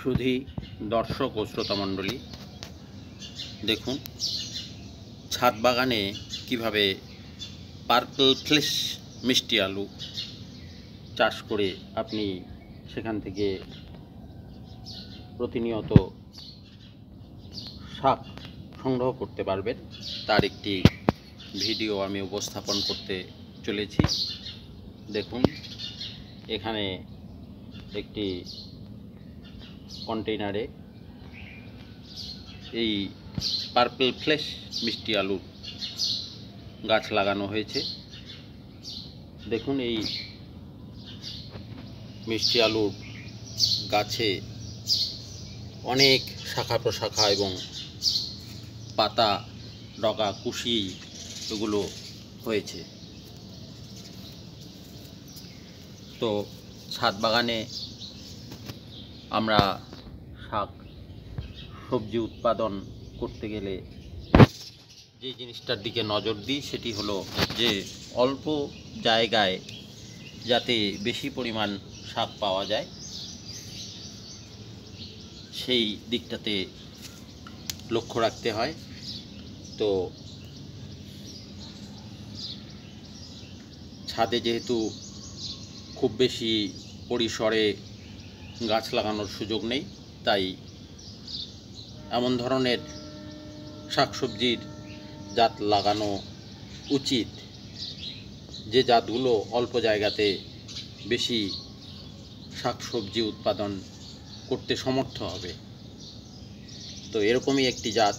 সুধী দর্শক ও শ্রোতামণ্ডলী, দেখুন ছাদ বাগানে কিভাবে পার্পল ফ্লেশ মিষ্টি আলু চাষ করে আপনি সেখান থেকে প্রতিনিয়ত শাক সংগ্রহ করতে পারবেন, তার একটি ভিডিও আমি উপস্থাপন করতে চলেছি। দেখুন, এখানে একটি কন্টেইনারে এই পার্পল ফ্লেশ মিষ্টি আলুর গাছ লাগানো হয়েছে। দেখুন, এই মিষ্টি আলুর গাছে অনেক শাখা প্রশাখা এবং পাতা, ডগা, কুশি এগুলো হয়েছে। তো ছাদ বাগানে আমরা শাক সবজি উৎপাদন করতে গেলে যে জিনিসটার দিকে নজর দিই সেটি হলো যে অল্প জায়গায় যাতে বেশি পরিমাণ শাক পাওয়া যায়, সেই দিকটাতে লক্ষ্য রাখতে হয়। তো ছাদে যেহেতু খুব বেশি পরিসরে গাছ লাগানোর সুযোগ নেই, তাই এমন ধরনের শাকসবজির জাত লাগানো উচিত যে জাতগুলো অল্প জায়গাতে বেশি শাকসবজি উৎপাদন করতে সমর্থ হবে। তো এরকমই একটি জাত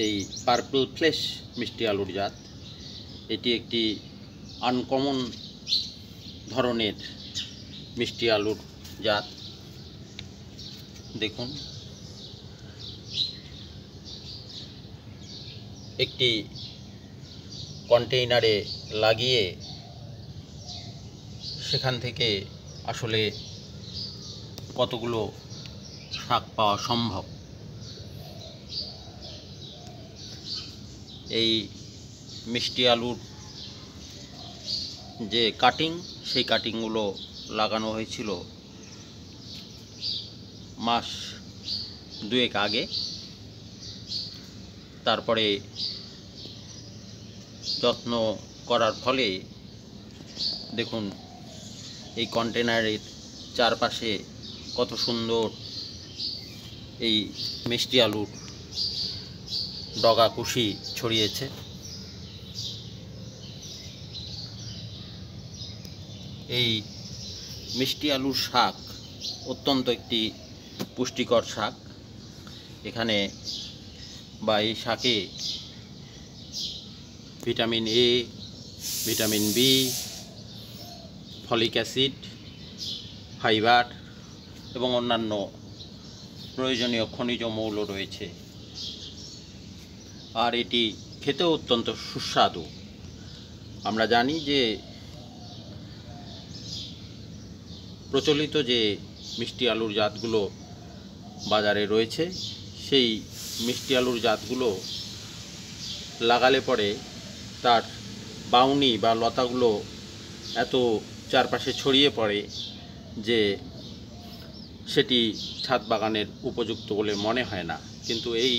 এই পার্পল ফ্লেশ মিষ্টি আলুর জাত। এটি একটি আনকমন ধরনের মিষ্টি আলুর জাত। দেখুন, একটি কন্টেইনারে লাগিয়ে সেখান থেকে আসলে কতগুলো শাক পাওয়া সম্ভব। এই মিষ্টি আলুর যে কাটিং, সেই কাটিংগুলো লাগানো হয়েছিল মাস দুয়েক আগে। তারপরে যত্ন করার ফলে দেখুন এই কন্টেনারের চারপাশে কত সুন্দর এই মিষ্টি আলুর ডগা কুশি ছড়িয়েছে। এই মিষ্টি আলুর শাক অত্যন্ত একটি পুষ্টিকর শাক। এখানে বা এই শাকে vitamin A, vitamin B, folic acid, fibre এবং অন্যান্য প্রয়োজনীয় খনিজ মৌল রয়েছে। আর এটি খেতেও অত্যন্ত সুস্বাদু। আমরা জানি যে প্রচলিত যে মিষ্টি আলুর জাতগুলো বাজারে রয়েছে, সেই মিষ্টি আলুর জাতগুলো লাগালে পরে তার বাউনি বা লতাগুলো এত চারপাশে ছড়িয়ে পড়ে যে সেটি ছাদ বাগানের উপযুক্ত বলে মনে হয় না। কিন্তু এই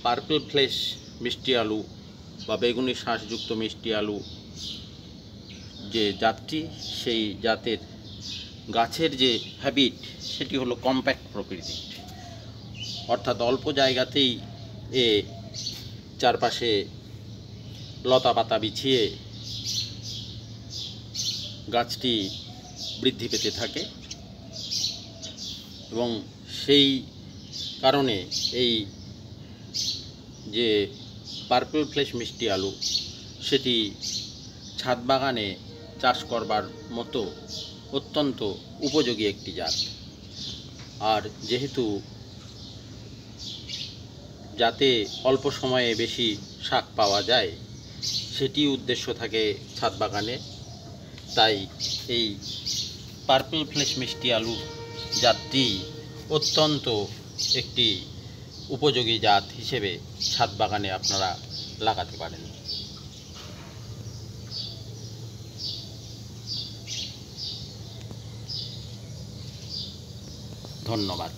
পার্পল ফ্লেশ মিষ্টি আলু বা বেগুনি শাঁসযুক্ত মিষ্টি আলু যে জাতটি, সেই জাতের গাছের যে হ্যাবিট সেটি হলো কম্প্যাক্ট প্রকৃতির, অর্থাৎ অল্প জায়গাতেই এ চারপাশে লতা পাতা বিছিয়ে গাছটি বৃদ্ধি পেতে থাকে। এবং সেই কারণে এই যে পার্পল ফ্লেশ মিষ্টি আলু, সেটি ছাদ বাগানে চাষ করবার মতো অত্যন্ত উপযোগী একটি জাত। আর যেহেতু যাতে অল্প সময়ে বেশি শাক পাওয়া যায় সেটি উদ্দেশ্য থাকে ছাদ বাগানে, তাই এই পার্পল ফ্লেশ মিষ্টি আলু জাতটি অত্যন্ত একটি উপযোগী জাত হিসেবে ছাদ বাগানে আপনারা লাগাতে পারেন। ধন্যবাদ।